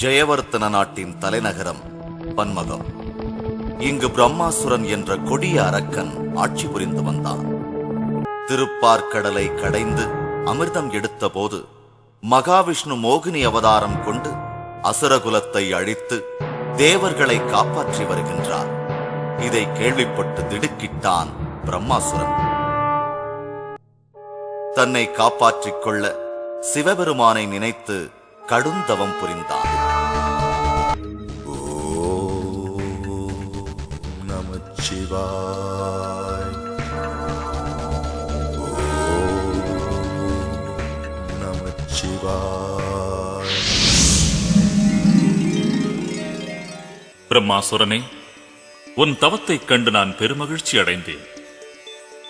ஜெயவர்த்தன நாட்டின் தலைநகரம் பன்மகம். இங்கு பிரம்மாசுரன் என்ற கொடிய அரக்கன் ஆட்சி புரிந்து வந்தான். திருப்பார்கடலை கடைந்து அமிர்தம் எடுத்த போது மகாவிஷ்ணு மோகினி அவதாரம் கொண்டு அசுரகுலத்தை அழித்து தேவர்களை காப்பாற்றி வருகின்றார். இதை கேள்விப்பட்டு திடுக்கிட்டான் பிரம்மாசுரன். தன்னை காப்பாற்றிக் கொள்ள சிவபெருமானை நினைத்து கடுந்தவம் புரிந்தான். ஓம் நமச்சிவாய. ஓம் நமச்சிவாய. பிரம்மாசுரனே, உன் தவத்தைக் கண்டு நான் பெருமகிழ்ச்சி அடைந்தேன்.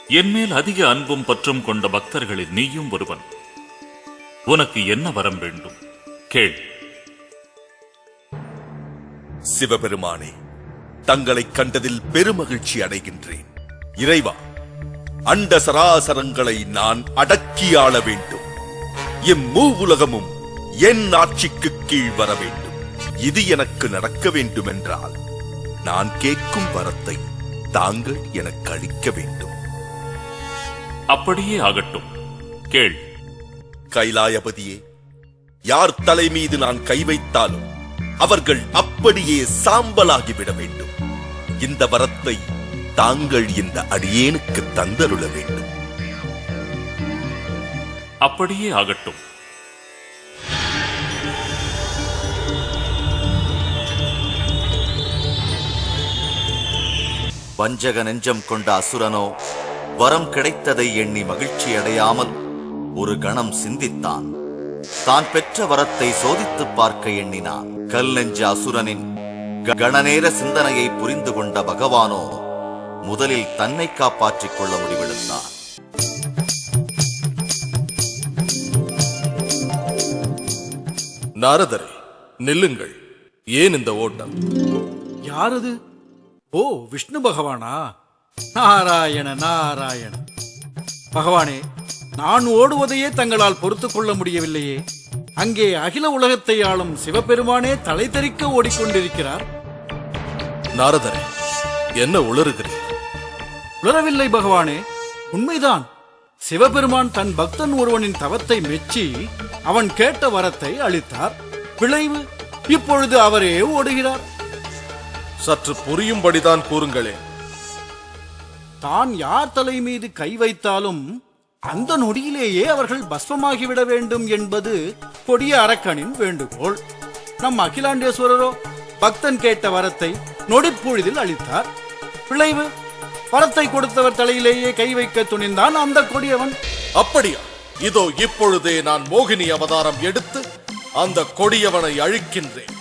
என்மேல் அதிக அன்பும் பற்றும் கொண்ட பக்தர்களில் நீயும் ஒருவன். உனக்கு என்ன வரம் வேண்டும்? கேள். சிவபெருமானே, தங்களைக் கண்டதில் பெருமகிழ்ச்சி அடைகின்றேன். இறைவா, அண்ட சராசரங்களை நான் அடக்கியாள வேண்டும். இம்மூவுலகமும் என் ஆட்சிக்கு கீழ் வர வேண்டும். இது எனக்கு நடக்க வேண்டுமென்றால் நான் கேட்கும் வரத்தை தாங்கள் எனக்கு அளிக்க வேண்டும். அப்படியே ஆகட்டும், கேள். கைலாயபதியே, யார் தலை மீது நான் கை வைத்தாலும் அவர்கள் அப்படியே சாம்பலாகிவிட வேண்டும். இந்த வரத்தை தாங்கள் இந்த அடியேனுக்கு தந்தருள வேண்டும். அப்படியே ஆகட்டும். வஞ்சக நெஞ்சம் கொண்ட அசுரனோ வரம் கிடைத்ததை எண்ணி மகிழ்ச்சி அடையாமல் ஒரு கணம் சிந்தித்தான். தான் பெற்ற வரத்தை சோதித்துப் பார்க்க எண்ணினான். கல் நெஞ்ச அசுரனின் கணநேர சிந்தனையை புரிந்து கொண்ட பகவானோ முதலில் தன்னை காப்பாற்றிக் கொள்ள முடிவெடுத்தான். நாரதரே, நில்லுங்கள். ஏன் இந்த ஓட்டம்? யாரது? ஓ, விஷ்ணு பகவானா? நாராயண நாராயண. பகவானே, நான் ஓடுவதையே தங்களால் பொறுத்துக் கொள்ள முடியவில்லையே. அங்கே அகில உலகத்தை ஆளும் சிவபெருமானே தலை தெறிக்க ஓடிக்கொண்டிருக்கிறார். நாரதரே, என்ன உளறுகிறீர்? உளரவில்லை பகவானே, உண்மைதான். சிவபெருமான் தன் பக்தன் ஒருவனின் தவத்தை மெச்சி அவன் கேட்ட வரத்தை அளித்தார். விளைவு, இப்பொழுது அவரே ஓடுகிறார். சற்று புரியும்படிதான் கூறுங்களேன். தான் யார் தலை மீது கை வைத்தாலும் அந்த நொடியிலேயே அவர்கள் பஸ்மமாகிவிட வேண்டும் என்பது கொடிய அரக்கனின் வேண்டுகோள். நம் அகிலாண்டேஸ்வரரோ பக்தன் கேட்ட வரத்தை நொடிப்பொழுதில் அளித்தார். விளைவு, வரத்தை கொடுத்தவர் தலையிலேயே கை வைக்க துணிந்தான் அந்த கொடியவன். அப்படியா? இதோ இப்பொழுதே நான் மோகினி அவதாரம் எடுத்து அந்த கொடியவனை அழிக்கின்றேன்.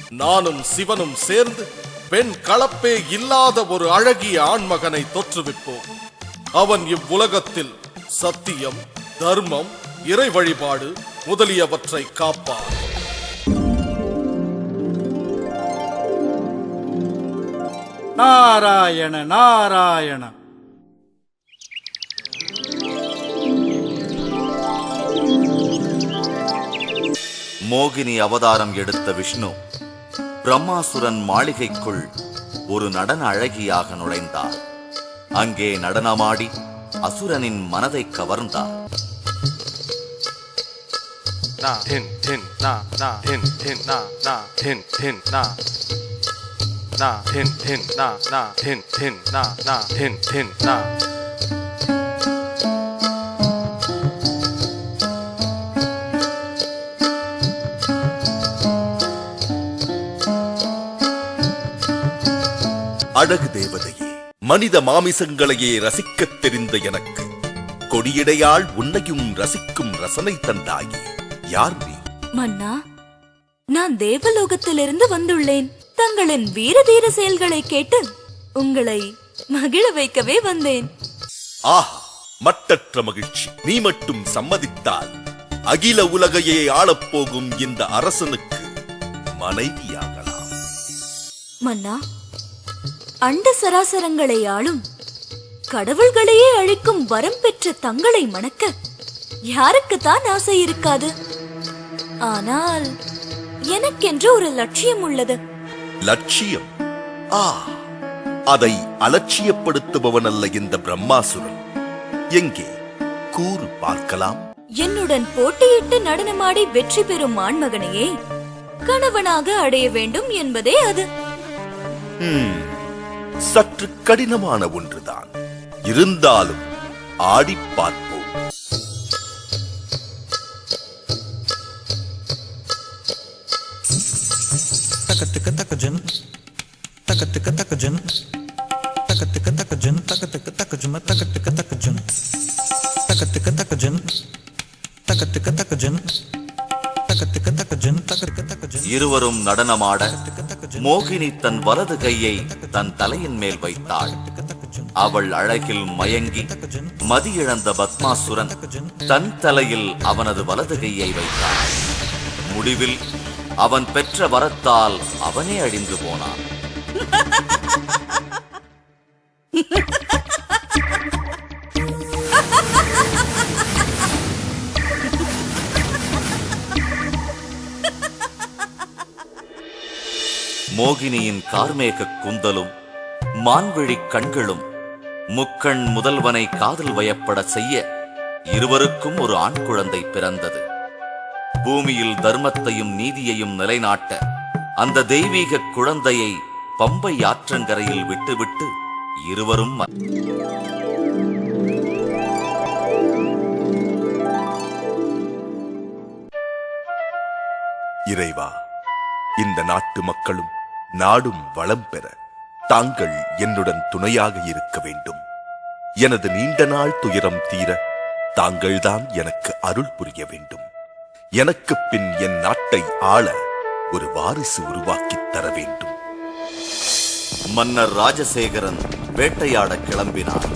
நானும் சிவனும் சேர்ந்து பெண் கலப்பே இல்லாத ஒரு அழகிய ஆண்மகனை தோற்றுவிப்போம். அவன் இவ்வுலகத்தில் சத்தியம், தர்மம், இறை வழிபாடு முதலியவற்றை காப்பார். நாராயண நாராயண. மோகினி அவதாரம் எடுத்த விஷ்ணு பிரம்மாசுரன் மாளிகைக்குள் ஒரு நடன அழகியாக நுழைந்தார். அங்கே நடனமாடி அசுரனின் மனதை கவர்ந்தார். அழகு தேவதையே, மனித மாமிசங்களையே ரசிக்கத் தெரிந்த எனக்கு கொடியடையாள் உன்னையும் ரசிக்கும் ரசனை தந்தாயே. யார் நீ? மன்னா, நான் தேவலோகத்திலிருந்து வந்துள்ளேன். தங்களின் வீர தீர செயல்களை கேட்டு உங்களை மகிழ வைக்கவே வந்தேன். ஆஹா, மட்டற்ற மகிழ்ச்சி. நீ மட்டும் சம்மதித்தால் அகில உலகையே ஆளப்போகும் இந்த அரசனுக்கு மனைவியாகலாம். மன்னா, அண்ட சராசரங்களை ஆளும் கடவுள்களையே அழிக்கும் வரம் பெற்ற தங்களை மணக்க யாருக்குத்தான் ஆசை இருக்காது? ஆனால் எனக்கென்று ஒரு லட்சியம் உள்ளது. லட்சியம்? ஆ, அதை அலட்சியப்படுத்துபவன் அல்ல இந்த பிரம்மாசுரன். எங்கே கூறு பார்க்கலாம். என்னுடன் போட்டியிட்டு நடனமாடி வெற்றி பெறும் ஆண்மகனையே கணவனாக அடைய வேண்டும் என்பதே அது. சற்று கடினமான ஒன்றுதான். இருந்தாலும் ஆடி பார்ப்போம். தக்கத்துக்க தக்கஜன் தக்கத்துக்க தக்கஜன் தக்கத்துக்க தக்கஜன் தக்கத்துக்க தக்கஜும தக்கத்துக்க தக்கஜன் தக்கத்துக்க தக்கஜன் தக்கத்துக்க தக்கஜன் தக்கத்துக்க தக்கஜன் தக்கத்துக்க தக்கஜன். இருவரும் நடனமாட மோகினி தன் வலது கையை தன் தலையின் மேல் வைத்தாள். அவள் அழகில் மயங்கி மதியிழந்த பத்மாசுரன் தன் தலையில் அவனது வலது கையை வைத்தான். முடிவில் அவன் பெற்ற வரத்தால் அவனே அழிந்து போனான். மோகினியின் கார்மேக கூந்தலும் மான்விழி கண்களும் முக்கண் முதல்வனை காதல் வயப்பட செய்ய இருவருக்கும் ஒரு ஆண் குழந்தை பிறந்தது. பூமியில் தர்மத்தையும் நீதியையும் நிலைநாட்ட அந்த தெய்வீக குழந்தையை பம்பை ஆற்றங்கரையில் விட்டுவிட்டு இருவரும் இறைவா, இந்த நாட்டு மக்களும் நாடும் வளம் பெற தாங்கள் என்னுடன் துணையாக இருக்க வேண்டும். எனது நீண்ட நாள் துயரம் தீர தாங்கள்தான் எனக்கு அருள் புரிய வேண்டும். எனக்கு பின் என் நாட்டை ஆள ஒரு வாரிசு உருவாக்கித் தர வேண்டும். மன்னர் ராஜசேகரன் வேட்டையாட கிளம்பினார்.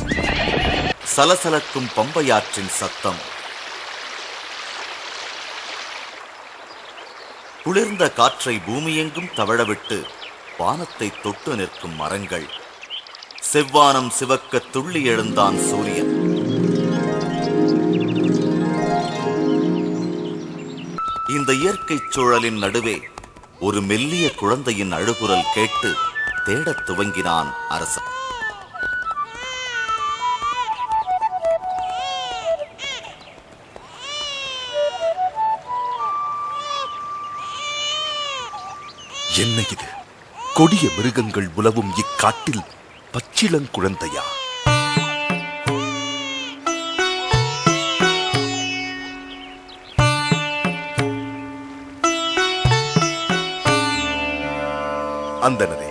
சலசலக்கும் பம்பையாற்றின் சத்தம், குளிர்ந்த காற்றை பூமியெங்கும் தவழவிட்டு வானத்தை தொட்டு நிற்கும் மரங்கள், செவ்வானம் சிவக்க துள்ளி எழுந்தான் சூரியன். இந்த இயற்கைச் சூழலின் நடுவே ஒரு மெல்லிய குழந்தையின் அழுகுரல் கேட்டு தேடத் துவங்கினான் அரசன். என்ன இது? கொடிய மிருகங்கள் உலவும் இக்காட்டில் பச்சிளங்குழந்தையா? அந்தனரே,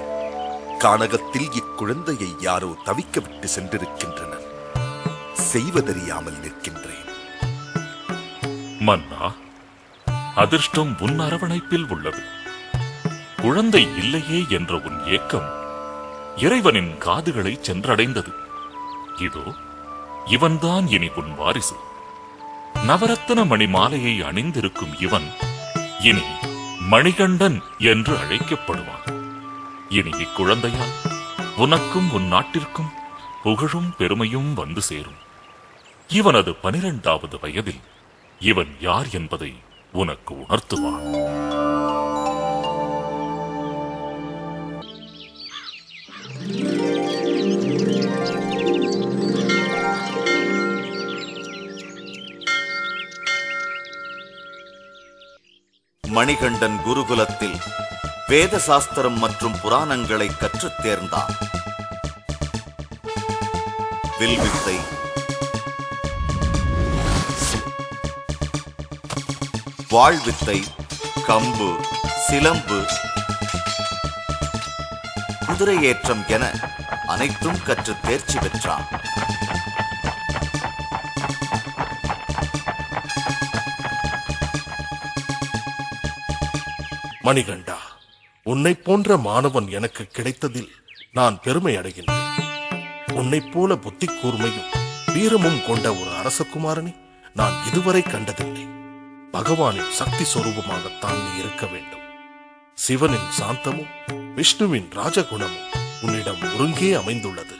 கானகத்தில் இக்குழந்தையை யாரோ தவிக்க விட்டு சென்றிருக்கின்றனர். செய்வதறியாமல் நிற்கின்றேன். மன்னா, அதிர்ஷ்டம் உன் அரவணைப்பில் உள்ளது. குழந்தை இல்லையே என்ற உன் ஏக்கம் இறைவனின் காதுகளை சென்றடைந்தது. இதோ இவன்தான் இனி உன் வாரிசு. நவரத்தன மணி மாலையை அணிந்திருக்கும் இவன் இனி மணிகண்டன் என்று அழைக்கப்படுவான். இனி இக்குழந்தையால் உனக்கும் உன் நாட்டிற்கும் புகழும் பெருமையும் வந்து சேரும். இவனது 12வது வயதில் இவன் யார் என்பதை உனக்கு உணர்த்துவான். மணிகண்டன் குருகுலத்தில் வேத சாஸ்திரம் மற்றும் புராணங்களை கற்றுத் தேர்ந்தான். வில்வித்தை, வாழ்வித்தை, கம்பு, சிலம்பு, குதிரையேற்றம் என அனைத்தும் கற்று தேர்ச்சி பெற்றான். மணிகண்டா, உன்னை போன்ற மாணவன் எனக்கு கிடைத்ததில் நான் பெருமை அடைகின்றேன். உன்னைப் போல புத்தி கூர்மையும் வீரமும் கொண்ட ஒரு அரசகுமாரனை நான் இதுவரை கண்டதில்லை. பகவானின் சக்தி சொரூபமாகத்தான் நீ இருக்க வேண்டும். சிவனின் சாந்தமும் விஷ்ணுவின் ராஜகுணமும் உன்னிடம் ஒருங்கே அமைந்துள்ளது.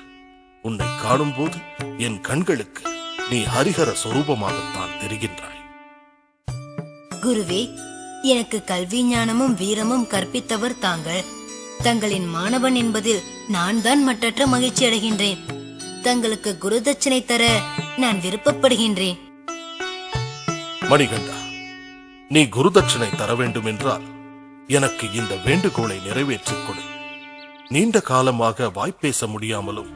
உன்னை காணும் போது என் கண்களுக்கு நீ ஹரிஹர சொரூபமாகத்தான் தெரிகின்றாய். குருவே, எனக்கு கல்வி ஞானமும் வீரமும் கற்பித்தவர் தாங்கள். தங்களின் மாணவன் என்பதில் நான் தான் மற்றற்ற மகிழ்ச்சி அடைகின்றேன். தங்களுக்கு குருதட்சணை தர நான் விருப்பப்படுகின்றேன். மணிகண்டா, நீ குருதட்சணை தர வேண்டும் என்றால் எனக்கு இந்த வேண்டுகோளை நிறைவேற்றிக் கொடு. நீண்ட காலமாக வாய்ப்பேச முடியாமலும்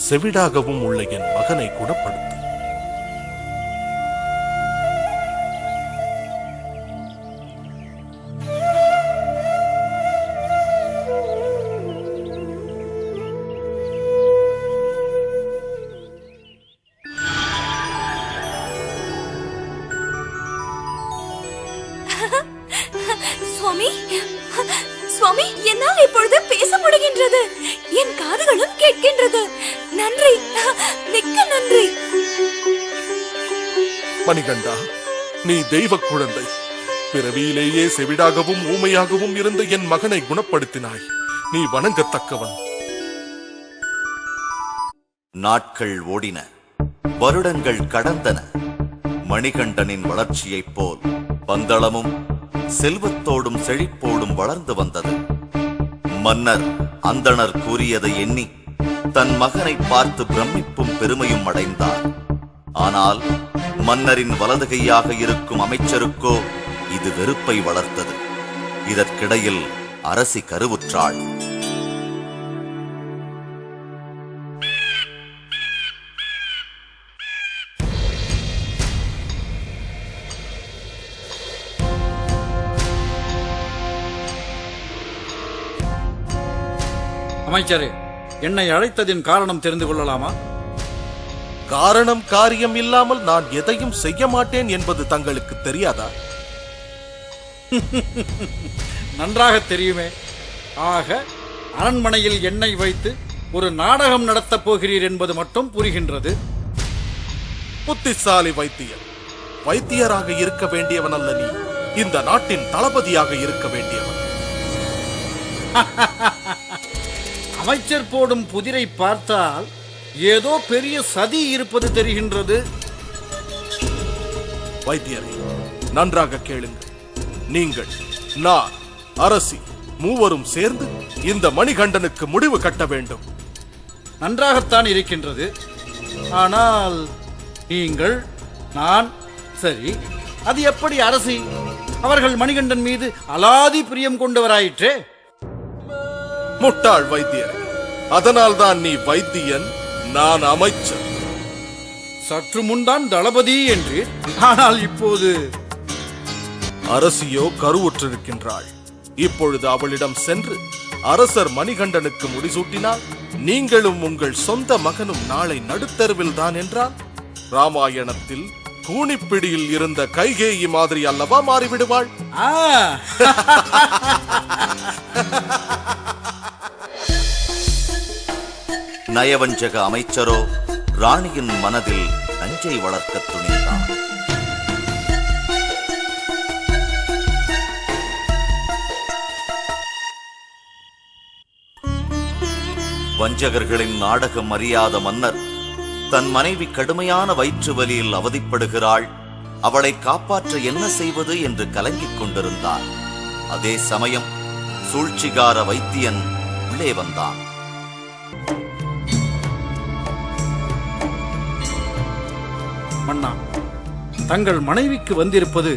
செவிடாகவும் உள்ள என் மகனை குணப்படுத்து. சுவாமி, சுவாமி, என்னால் இப்பொழுது பேச முடிகின்றது. என் காதுகளும் கேட்கின்றது. நன்றி, மிக்க நன்றி. மணிகண்டா, நீ தெய்வ குழந்தை. பிறவியிலேயே செவிடாகவும் ஊமையாகவும் இருந்த என் மகனை குணப்படுத்தினாய். நீ வணங்கத்தக்கவன். நாட்கள் ஓடின, வருடங்கள் கடந்தன. மணிகண்டனின் வளர்ச்சியைப் போல் பந்தளமும் செல்வத்தோடும் செழிப்போடும் வளர்ந்து வந்தது. மன்னர் அந்தணர் கூறியதை எண்ணி தன் மகனை பார்த்து பிரமிப்பும் பெருமையும் அடைந்தார். ஆனால் மன்னரின் வலது கையாக இருக்கும் அமைச்சருக்கோ இது வெறுப்பை வளர்த்தது. இதற்கிடையில் அரசி கருவுற்றாள். அமைச்சரே, என்னை அழைத்ததின் காரணம் தெரிந்து கொள்ளலாமா? காரணம் காரியம் இல்லாமல் நான் எதையும் செய்ய மாட்டேன் என்பது தங்களுக்கு தெரியாதா? நன்றாக தெரியுமே. ஆக அரண்மனையில் என்னை வைத்து ஒரு நாடகம் நடத்தப் போகிறீர் என்பது மட்டும் புரிகின்றது. புத்திசாலி வைத்தியர். வைத்தியராக இருக்க வேண்டியவன் அல்ல நீ. இந்த நாட்டின் தளபதியாக இருக்க வேண்டியவன். அமைச்சர் போடும் புதிரை பார்த்தால் ஏதோ பெரிய சதி இருப்பது தெரிகின்றது. வைத்தியரை நன்றாக கேளுங்கள். நீங்கள், நான், அரசி மூவரும் சேர்ந்து இந்த மணிகண்டனுக்கு முடிவு கட்ட வேண்டும். நன்றாகத்தான் இருக்கின்றது. ஆனால் நீங்கள், நான், சரி, அது எப்படி அரசி? அவர்கள் மணிகண்டன் மீது அலாதி பிரியம் கொண்டவராயிற்றே. முட்டாள் வைத்தியர். அதனால்தான் நீ வைத்தியன், நான் அமைச்சர். சற்று முன்தான் தளபதி என்று, ஆனால் இப்போது அரசியோ கருவுற்றிருக்கின்றாள். இப்பொழுது அவளிடம் சென்று அரசர் மணிகண்டனுக்கு முடிசூட்டினால் நீங்களும் உங்கள் சொந்த மகனும் நாளை நடுத்தருவில் தான் என்றால் ராமாயணத்தில் கூனிப்பிடியில் இருந்த கைகேயி மாதிரி அல்லவா மாறிவிடுவாள். நயவஞ்சக அமைச்சரோ ராணியின் மனதில் நஞ்சை வளர்க்க துணிந்தான். வஞ்சகர்களின் நாடகம் அறியாத மன்னர் தன் மனைவி கடுமையான வயிற்று வலியில் அவதிப்படுகிறாள், அவளை காப்பாற்ற என்ன செய்வது என்று கலங்கிக் கொண்டிருந்தார். அதே சமயம் சூழ்ச்சிகார வைத்தியன் உள்ளே வந்தான். மன்னா, தங்கள் மனைவிக்கு வந்திருப்பது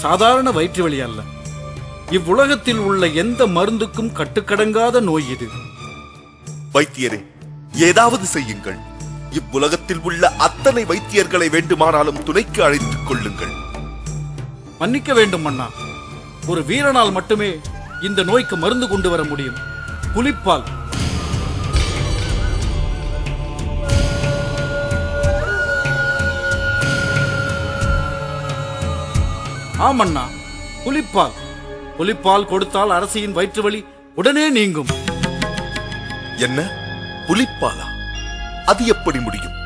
சாதாரண வயிற்று வலி அல்ல. இவ்வுலகத்தில் உள்ள எந்த மருந்துக்கும் கட்டுக்கடங்காத நோய் இது. வைத்தியரே, ஏதாவது செய்யுங்கள். இவ்வுலகத்தில் உள்ள அத்தனை வைத்தியர்களை வேண்டுமானாலும் துணைக்கு அழைத்துக் கொள்ளுங்கள். மன்னிக்க வேண்டும் மன்னா, ஒரு வீரனால் மட்டுமே இந்த நோய்க்கு மருந்து கொண்டு வர முடியும். புலிப்பால். ஆமண்ணா, புலிப்பால். புலிப்பால் கொடுத்தால் அரசியின் வயிற்று வலி உடனே நீங்கும். என்ன, புலிப்பாலா? அது எப்படி முடியும்?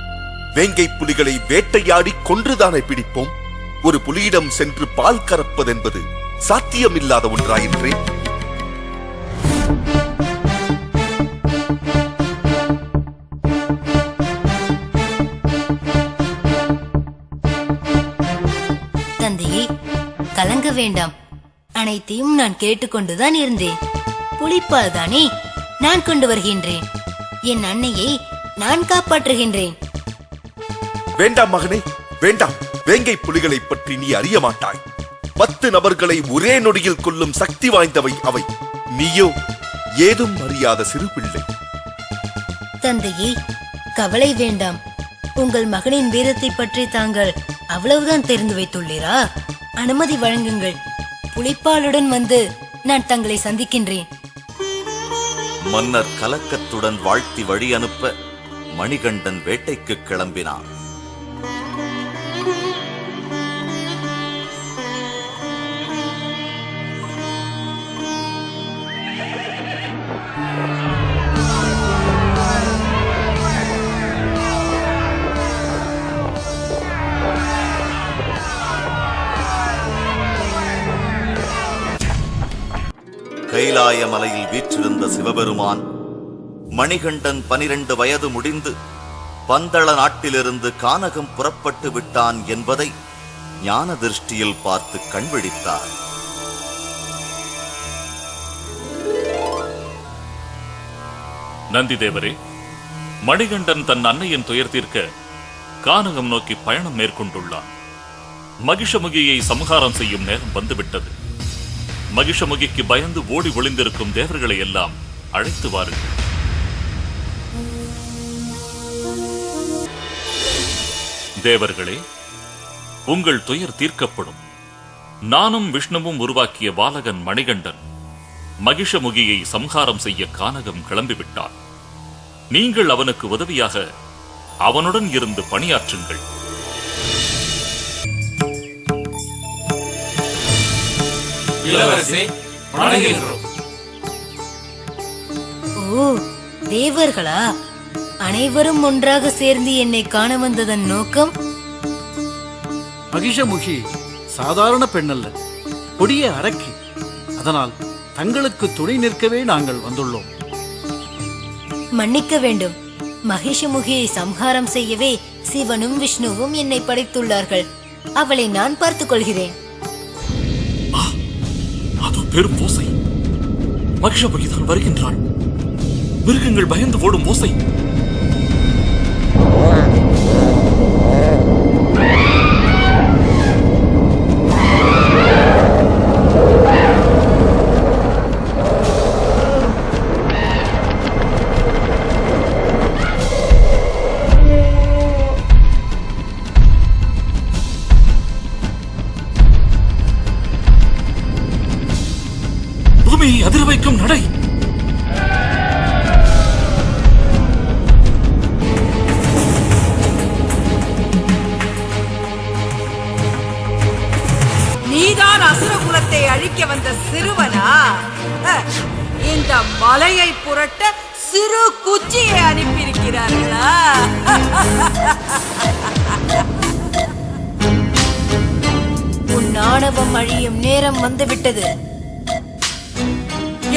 வேங்கை புலிகளை வேட்டையாடி கொன்றுதானே பிடிப்போம். ஒரு புலியிடம் சென்று பால் கறப்பதென்பது சாத்தியமில்லாத ஒன்றாயிற்றே. தந்தையே, கலங்க வேண்டாம். அனைத்தையும் நான் கேட்டுக்கொண்டுதான் இருந்தேன். புலிப்பால் தானே நான் கொண்டு வருகின்றேன். என் அன்னையை நான் காப்பாற்றுகின்றேன். வேண்டாம் மகனே, வேண்டாம். வேங்கை புலிகளை பற்றி நீ அறிய மாட்டாய். 10 நபர்களை ஒரே நொடியில் கொல்லும் சக்தி வாய்ந்தவை அவை. நீயோ ஏதும் அறியாத சிறு பிள்ளை. தந்தையே, கவலை வேண்டாம். உங்கள் மகனின் வீரத்தை பற்றி தாங்கள் அவ்வளவுதான் தெரிந்து வைத்துள்ளீரா? அனுமதி வழங்குங்கள். புலிப்பாலுடன் வந்து நான் தங்களை சந்திக்கின்றேன். மன்னர் கலக்கத்துடன் வாழ்த்தி வழி அனுப்ப மணிகண்டன் வேட்டைக்கு கிளம்பினான். கைலாய மலையில் வீற்றிருந்த சிவபெருமான் மணிகண்டன் 12 வயது முடிந்து பந்தள நாட்டிலிருந்து கானகம் புறப்பட்டு விட்டான் என்பதை ஞான திருஷ்டியில் பார்த்து கண்விழித்தார். நந்தி தேவரே, மணிகண்டன் தன் அன்னையின் துயர் தீர்க்க கானகம் நோக்கி பயணம் மேற்கொண்டுள்ளான். மகிஷமுகியை சம்ஹாரம் செய்யும் நேரம் வந்துவிட்டது. மகிஷமுகிக்கு பயந்து ஓடி ஒளிந்திருக்கும் தேவர்களை எல்லாம் அழைத்து வாருங்கள். தேவர்களே, உங்கள் துயர் தீர்க்கப்படும். நானும் விஷ்ணுவும் உருவாக்கிய பாலகன் மணிகண்டன் மகிஷமுகியை சம்ஹாரம் செய்ய கானகம் கிளம்பிவிட்டான். நீங்கள் அவனுக்கு உதவியாக அவனுடன் இருந்து பணியாற்றுங்கள். ஓ, தேவர்களா? அனைவரும் ஒன்றாக சேர்ந்து என்னை காண வந்ததன் நோக்கம்? மகிஷமுகி சாதாரண பெண்ணல்ல, கொடிய அரக்கி. அதனால் தங்களுக்கு துணை நிற்கவே நாங்கள் வந்துள்ளோம். மன்னிக்க வேண்டும். மகிஷமுகியை சம்ஹாரம் செய்யவே சிவனும் விஷ்ணுவும் என்னை படைத்துள்ளார்கள். அவளை நான் பார்த்துக் கொள்கிறேன். அதோ பெரும் ஓசை. மகிஷமுகிதான் வருகின்றாள். மிருகங்கள் பயந்து ஓடும் ஓசை. பூமியை அதிர வைக்கும் நடை. நீதான் அசுரகுலத்தை அழிக்க வந்த சிறுவனா? இந்த மலையை புரட்ட சிறு குச்சியை அனுப்பியிருக்கிறார்களா? உன் ஆணவம் அழியும் நேரம் வந்துவிட்டது.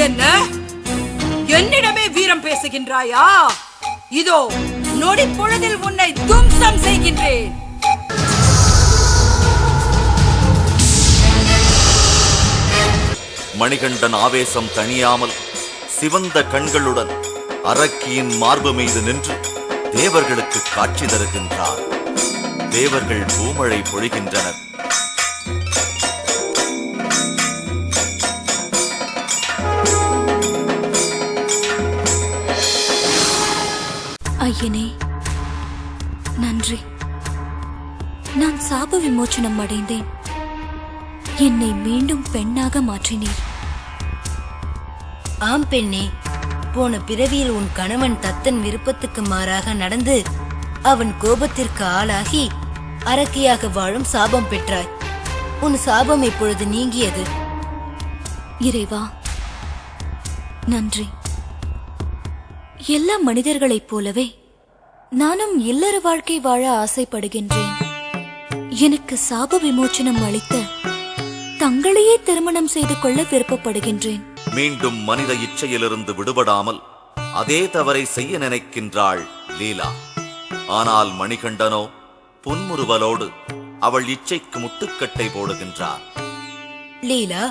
என்ன? என்னிடமே வீரம் பேசுகின்றாயா? இதோ நொடி பொழுதில் உன்னை தும்சம் செய்கின்றேன். மணிகண்டன் ஆவேசம் தணியாமல் சிவந்த கண்களுடன் அரக்கியின் மார்பு மீது நின்று தேவர்களுக்கு காட்சி தருகின்றார். தேவர்கள் பூமழை பொழிகின்றனர். ஐயனே, நன்றி. நான் சாப விமோச்சனம் அடைந்தேன். என்னை மீண்டும் பெண்ணாக மாற்றினீர். ஆம் பெண்ணே, போன பிறவியில் உன் கணவன் தத்தன் விருப்பத்துக்கு மாறாக நடந்து அவன் கோபத்திற்கு ஆளாகி அரக்கியாக வாழும் சாபம் பெற்றாய். உன் சாபம் இப்பொழுது நீங்கியது. இறைவா, நன்றி. எல்லா மனிதர்களைப் போலவே நானும் இல்லற வாழ்க்கை வாழ ஆசைப்படுகின்றேன். எனக்கு சாப விமோச்சனம் அளித்த தங்களையே திருமணம் செய்து கொள்ள விருப்பப்படுகின்றேன். மீண்டும் மனித இச்சையிலிருந்து விடுபடாமல் அதே தவறை செய்ய நினைக்கின்றாள் லீலா. ஆனால் மணிகண்டனோ புன்முறுவலோடு அவள் இச்சைக்கு முட்டுக்கட்டை போடுகின்றார். லீலா,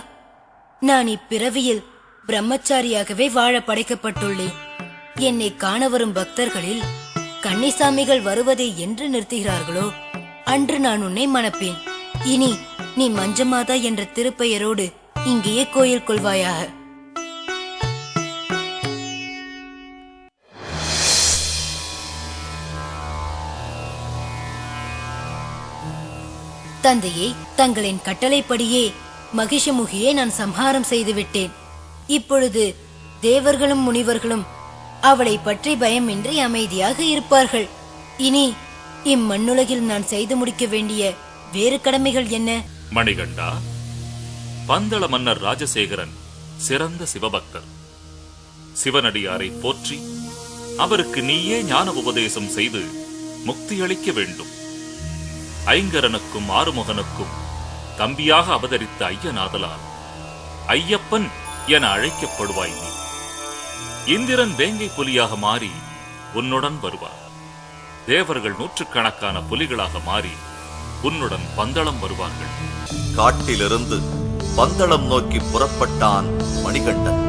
நான் இப்பிறவியில் பிரம்மச்சாரியாகவே வாழ படைக்கப்பட்டுள்ளேன். என்னை காண வரும் பக்தர்களில் கன்னிசாமிகள் வருவதை என்று நிறுத்துகிறார்களோ அன்று நான் உன்னை மணப்பேன். இனி நீ மஞ்சமாதா என்ற திருப்பெயரோடு இங்கேயே கோயில் கொள்வாயாக. தந்தையே, தங்களின் கட்டளைப்படியே மகிஷமுகியை நான் சம்ஹாரம் செய்துவிட்டேன். இப்பொழுது தேவர்களும் முனிவர்களும் அவளை பற்றி பயமின்றி அமைதியாக இருப்பார்கள். இனி இம்மண்ணுலகில் நான் செய்து முடிக்க வேண்டிய வேறு கடமைகள் என்ன? மணிகண்டா, பந்தள மன்னர் ராஜசேகரன் சிறந்த சிவபக்தர். சிவனடியாரை போற்றி அவருக்கு நீயே ஞான உபதேசம் செய்து முக்தியளிக்க வேண்டும். ஐங்கரனுக்கும் ஆறுமுகனுக்கும் தம்பியாக அவதரித்த ஐயனாதலால் ஐயப்பன் என அழைக்கப்படுவாய் நீ. இந்திரன் வேங்கை புலியாக மாறி உன்னுடன் வருவார். தேவர்கள் நூற்றுக்கணக்கான புலிகளாக மாறி உன்னுடன் பந்தளம் வருவார்கள். காட்டிலிருந்து பந்தளம் நோக்கி புறப்பட்டான் மணிகண்டன்.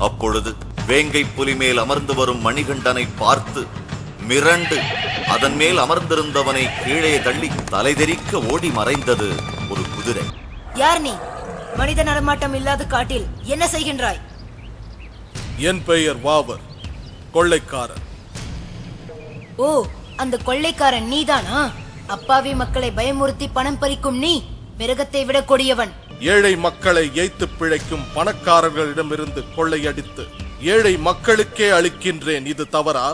அப்பொழுது வேங்கை புலி மேல் அமர்ந்து வரும் மணிகண்டனை பார்த்து மிரண்டு அதன் மேல் அமர்ந்திருந்தவனை கீழே தள்ளி தலைதெறிக்க ஓடி மறைந்தது ஒரு குதிரை. யார் நீ? மனித நடமாட்டம் இல்லாத காட்டில் என்ன செய்கின்றாய்? என் பெயர் வாவர், கொள்ளைக்காரன். ஓ, அந்த கொள்ளைக்காரன் நீதானா? அப்பாவி மக்களை பயமுறுத்தி பணம் பறிக்கும் நீ மிருகத்தை விட கொடியவன். ஏழை மக்களை ஏய்த்து பிழைக்கும் பணக்காரர்களிடமிருந்து கொள்ளையடித்து ஏழை மக்களுக்கே அளிக்கின்றேன். இது தவறா?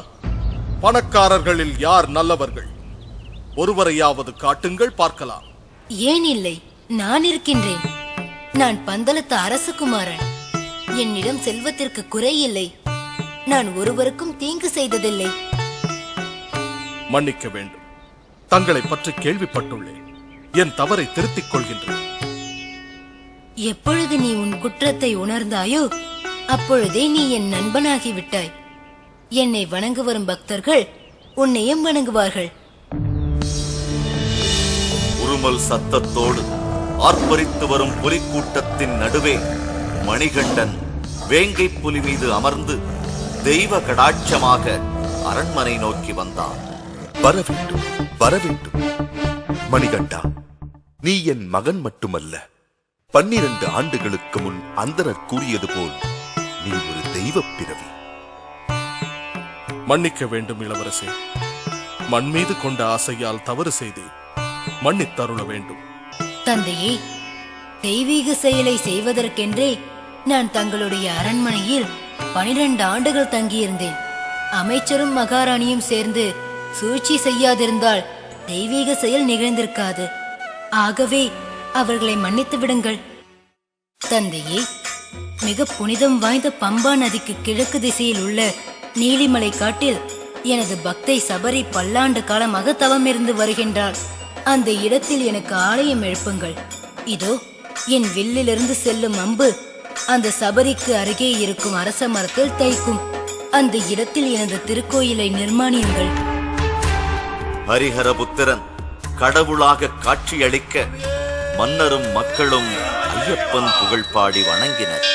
பணக்காரர்களில் யார் நல்லவர்கள்? ஒருவரையாவது காட்டுங்கள், பார்க்கலாம். ஏன் இல்லை, நான் இருக்கின்றேன். நான் பந்தளத்து அரசகுமாரன். என்னிடம் செல்வத்திற்கு குறையில்லை. நான் ஒருவருக்கும் தீங்கு செய்ததில்லை. மன்னிக்க வேண்டும், தங்களை பற்றி கேள்விப்பட்டுள்ளேன். என் தவறை திருத்திக் கொள்கின்றேன். எப்பொழுது நீ உன் குற்றத்தை உணர்ந்தாயோ அப்பொழுதே நீ என் நண்பனாகி விட்டாய். என்னை வணங்க வரும் பக்தர்கள் உன்னையும் வணங்குவார்கள். உருமல் சத்தத்தோடு ஆர்ப்பரித்து வரும் புலிக்கூட்டத்தின் நடுவே மணிகண்டன் வேங்கை புலி மீது அமர்ந்து தெய்வ கடாட்சமாக அரண்மனை நோக்கி வந்தான். வரவேண்டும், வரவேண்டும். மணிகண்டா, நீ என் மகன் மட்டுமல்ல, 12 ஆண்டுகளுக்கு முன் அந்தனர் கூறியது போல் நீ ஒரு தெய்வப் பிறவி. மன்னிக்க வேண்டும் இளவரசே. மண் மீது கொண்ட ஆசையால் தவறு செய்தேன். மன்னித்தருள வேண்டும். தந்தையே, தெய்வீக செயலை செய்வதற்கென்றே நான் தங்களுடைய அரண்மனையில் 12 ஆண்டுகள் தங்கியிருந்தேன். அமைச்சரும் மகாராணியும் சேர்ந்து சூழ்ச்சி செய்யாதிருந்தால் தெய்வீக செயல் நிகழ்ந்திருக்காது. ஆகவே அவர்களை மன்னித்து விடுங்கள். தந்தையே, மிக புனிதம் வாய்ந்த பம்பா நதிக்கு கிழக்கு திசையில் உள்ள நீலிமலை காட்டில் எனது பக்தை சபரி பல்லாண்டு காலமாக தவமிருந்து வருகின்றார். அந்த இடத்தில் எனக்கு ஆலயம் எழுப்புங்கள். இதோ என் வில்லிலிருந்து செல்லும் அம்பு அந்த சபரிக்கு அருகே இருக்கும் அரச மரத்தில் தைக்கும். அந்த இடத்தில் எனது திருக்கோயிலை நிர்மாணியுங்கள். ஹரிஹரபுத்திரன் கடவுளாக காட்சியளிக்க மன்னரும் மக்களும் ஐயப்பன் புகழ் பாடி வணங்கினர்.